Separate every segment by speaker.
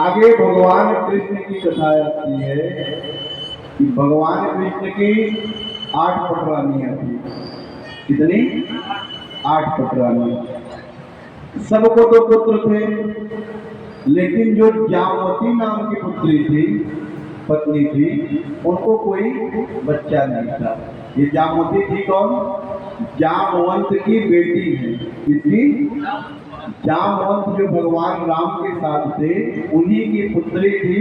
Speaker 1: आगे भगवान कृष्ण की कथा आती है कि भगवान कृष्ण की 8 पटरानियां थी। कितनी? 8 पटरानियां। सबको तो पुत्र थे, लेकिन जो जामवती नाम की पुत्री थी, पत्नी थी, उनको कोई बच्चा नहीं था। ये जामवती थी कौन? जामवंत की बेटी है। किसकी? जामवंत जो भगवान राम के साथ थे, उन्हीं की पुत्री थी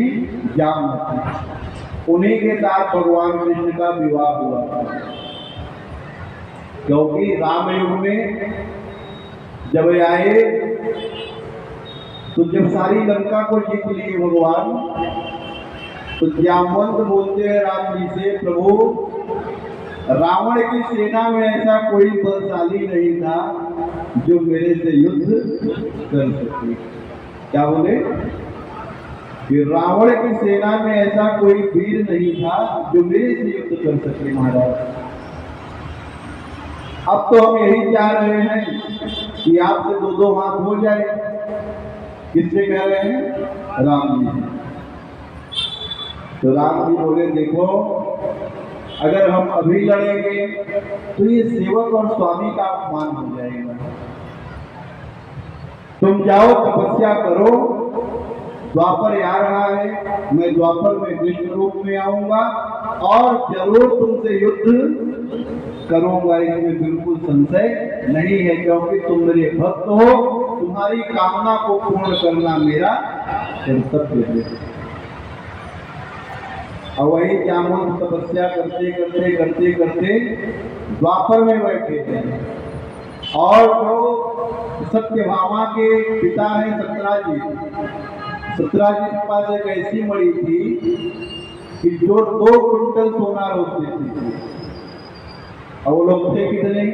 Speaker 1: जामवती। उन्हीं के साथ भगवान कृष्ण का विवाह हुआ था। क्योंकि राम युग में जब आए तो जब सारी लंका को जीत लिए भगवान, तो जामवंत बोलते हैं राम जी से, प्रभु रावण की सेना में ऐसा कोई बलशाली नहीं था जो मेरे से युद्ध कर सके। क्या बोले? कि रावण की सेना में ऐसा कोई वीर नहीं था जो मेरे से युद्ध कर सके महाराज। अब तो हम यही चाह रहे हैं कि आपसे 2-2 हाथ हो जाए। किससे कह रहे हैं? राम जी। तो राम जी बोले, देखो अगर हम अभी लड़ेंगे तो ये सेवक और स्वामी का अपमान हो जाएगा। तुम जाओ तपस्या करो, द्वापर आ रहा है, मैं द्वापर में कृष्ण रूप में आऊंगा और जरूर तुमसे युद्ध करूंगा, इसमें बिल्कुल संशय नहीं है, क्योंकि तुम मेरे भक्त हो, तुम्हारी कामना को पूर्ण करना मेरा कर्तव्य है। और वही जामवंत तपस्या करते करते करते करते द्वापर में बैठे थे। और जो सत्यभामा के पिता है सत्राजित, सत्राजित के पास एक ऐसी मणि थी कि जो 2 क्विंटल सोना रोक देती थी। और वो लोग थे कितने?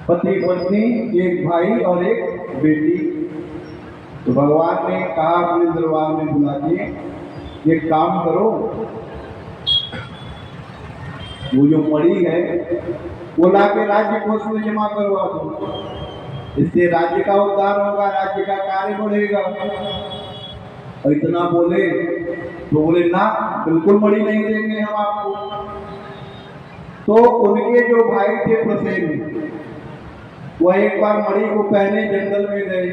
Speaker 1: पति पत्नी, एक भाई और एक बेटी। तो भगवान ने कहा अपने दरबार में बुला के, एक काम करो, वो जो मणि है वो लाके राज्य कोष में जमा करवा दो, इससे राज्य का उद्धार होगा, राज्य का कार्य बढ़ेगा। और इतना बोले तो बोले ना, बिल्कुल मणि नहीं देंगे हम आपको। तो उनके जो भाई थे प्रसेन, वह एक बार मणि को पहने जंगल में गए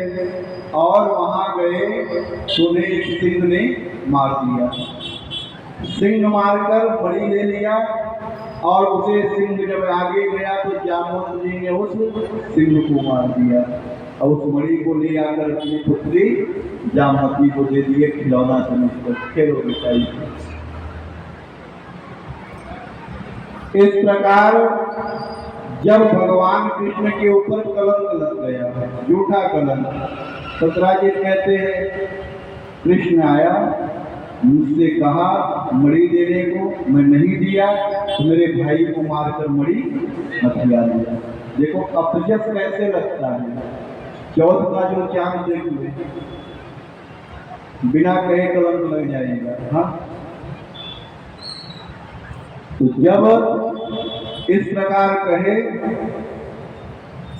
Speaker 1: और वहां गए तो उन्हें एक सिंह ने मार दिया। सिंह मारकर मणि ले लिया और उसे सिंह जब आगे गया तो जामवंत जी ने उस सिंह को मार दिया और उस मणि को ले आकर अपनी पुत्री जामवती को दे दिए, खिलौना समझकर, खेलो बेटा। इस प्रकार जब भगवान कृष्ण के ऊपर कलंक लग गया, झूठा कलंक, सत्राजित कहते हैं कृष्ण आया, मुझसे कहा मणि देने को, मैं नहीं दिया, तो मेरे भाई को मारकर मणि हथिया दिया। देखो अपजस कैसे लगता है। चौथ का जो चांद देखिए, बिना कहे कलंक लग जाएगा। हाँ, तो जब इस प्रकार कहे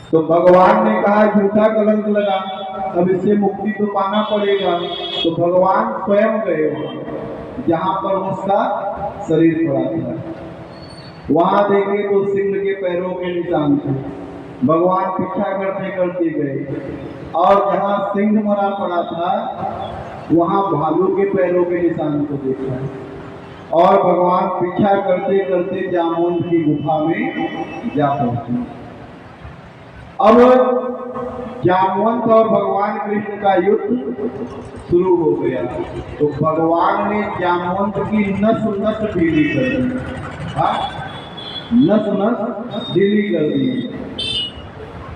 Speaker 1: तो भगवान ने कहा झूठा कलंक लगा, अब इससे मुक्ति तो पाना पड़ेगा। तो भगवान स्वयं गए जहां पर उसका शरीर पड़ा था। वहां देखे तो सिंह के पैरों के निशान थे। भगवान पीछा करते करते गए और जहां सिंह मरा पड़ा था वहां भालू के पैरों के निशान को देखा और भगवान पीछा करते करते जामवंत की गुफा में जा पहुंचे। अब जामवंत और भगवान कृष्ण का युद्ध शुरू हो गया। तो भगवान ने जामवंत की नस नस ढीली कर दी। नस नस ढीली कर दी।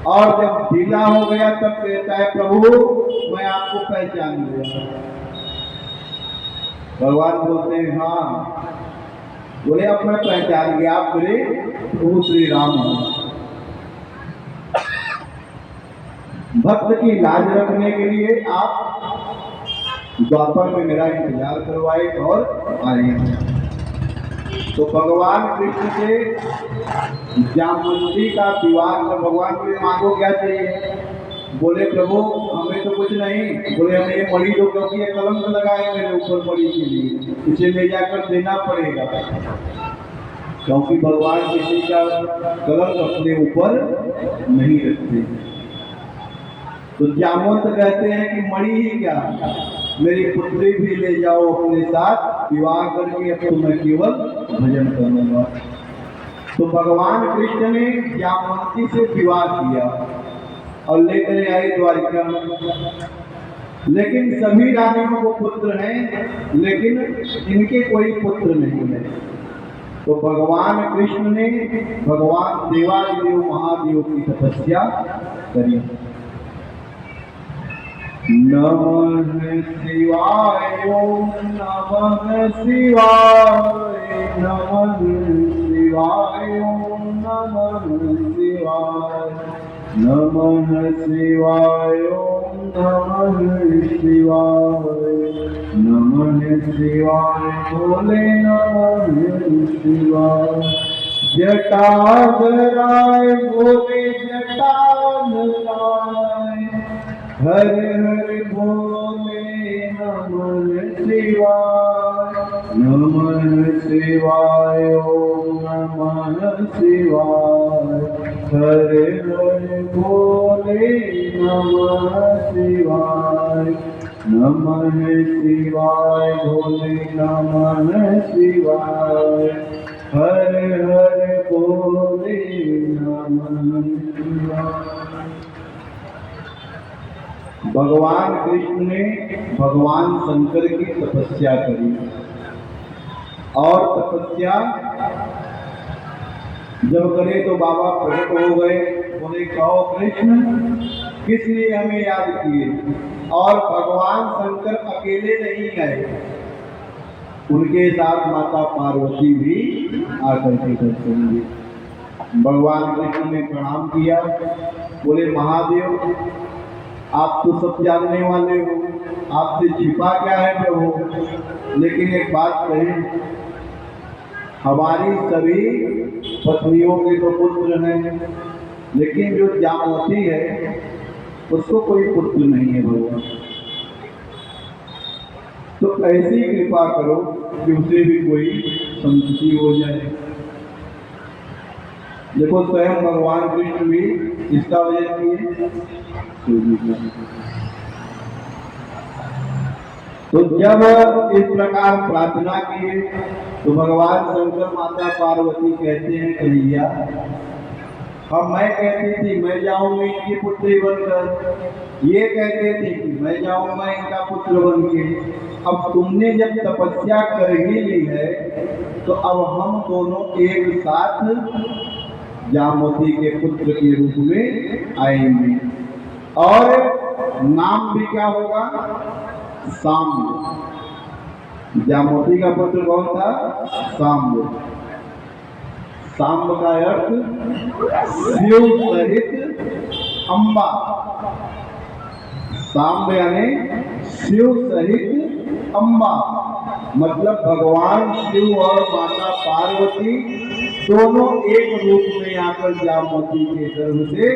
Speaker 1: और जब ढीला हो गया तब कहता है, प्रभु मैं आपको पहचान लिया। भगवान बोलते हैं, हाँ। बोले अब मैं पहचान गया, आप मेरे प्रभु श्री राम हैं। भक्त की लाज रखने के लिए आप द्वापर में मेरा इंतजार करवाए और आए। तो भगवान कृष्ण से जामवंती का विवाह, तो भगवान को मांगो क्या चाहिए? बोले प्रभु हमें तो कुछ नहीं, बोले हमें ये मणि दो क्योंकि ये कलंक लगाए मेरे ऊपर मणि के लिए, इसे ले जाकर देना पड़ेगा, क्योंकि भगवान किसी का कलंक अपने ऊपर नहीं रखते। तो जामवंत कहते हैं कि मणि ही क्या, मेरी पुत्री भी ले जाओ अपने साथ, विवाह करके अब तो मैं केवल भजन करूंगा। तो भगवान कृष्ण ने जामवंती से विवाह किया और लेकर आए द्वारिका। लेकिन सभी रानियों को पुत्र हैं, लेकिन इनके कोई पुत्र नहीं है। तो भगवान कृष्ण ने भगवान देवादिदेव महादेव की तपस्या करी। नमः शिवाय ओम नमः शिवाय, नमः शिवाय ओम नमः शिवाय, नमः शिवाय ओम नमः शिवाय, नमः शिवाय बोले नमः शिवाय। जटाधराय बोले जटाधराय, हर हर बोले नमः शिवाय, नमः शिवाय ओम नमः शिवाय, हर हर बोले नमः शिवाय, नमः शिवाय बोले नमः शिवाय, हर हर बोले नमः शिवाय। भगवान कृष्ण ने भगवान शंकर की तपस्या करी और तपस्या जब करे तो बाबा प्रकट हो गए, बोले कहो कृष्ण किस लिए हमें याद किए। और भगवान शंकर अकेले नहीं आए, उनके साथ माता पार्वती भी आकर के दर्शन दिए। भगवान कृष्ण ने प्रणाम किया, बोले महादेव आप तो सब जानने वाले हो, आपसे छिपा क्या है प्रभु। लेकिन एक बात कहें, हमारी सभी पत्नियों के तो पुत्र हैं, लेकिन जो जामवती है उसको कोई पुत्र नहीं है भगवान। तो ऐसी कृपा करो कि उसे भी कोई संतति हो जाए। देखो स्वयं भगवान कृष्ण भी इसका वजह किए। तो जब इस प्रकार प्रार्थना किए तो भगवान शंकर माता पार्वती कहते हैं कन्हैया, अब मैं कहती थी मैं जाऊंगी इनकी पुत्री बनकर, ये कहते थे कि मैं जाऊंगा इनका पुत्र बन के। अब तुमने जब तपस्या कर ही ली है तो अब हम दोनों एक साथ जामवती के पुत्र के रूप में आएंगे और नाम भी क्या होगा, सांब। जामवती का पुत्र कौन था, सांब। सांब का अर्थ शिव सहित अम्बा, सांब यानी शिव सहित अम्बा, मतलब भगवान शिव और माता पार्वती दोनों एक रूप में आकर जामवती के गर्भ से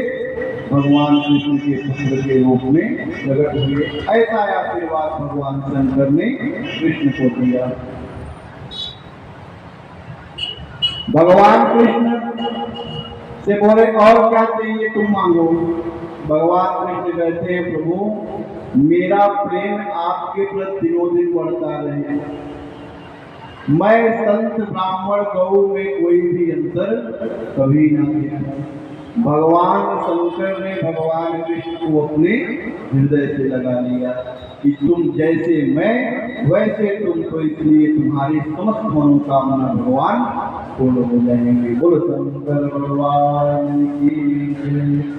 Speaker 1: भगवान कृष्ण के पुत्र के रूप में प्रकट हुए। ऐसा आशीर्वाद भगवान शंकर ने कृष्ण को दिया। भगवान कृष्ण से बोले और क्या चाहिए तुम मांगो। भगवान कृष्ण कहते हैं प्रभु मेरा प्रेम आपके प्रति दिनों दिन बढ़ता रहे, मैं संत ब्राह्मण गौ में कोई भी अंतर कभी ना देखा। भगवान शंकर ने भगवान कृष्ण को अपने हृदय से लगा लिया कि तुम जैसे मैं वैसे तुम, तो इसलिए तुम्हारी समस्त मनोकामना भगवान पूर्ण हो जाएंगे। बोलो शंकर भगवान की जय।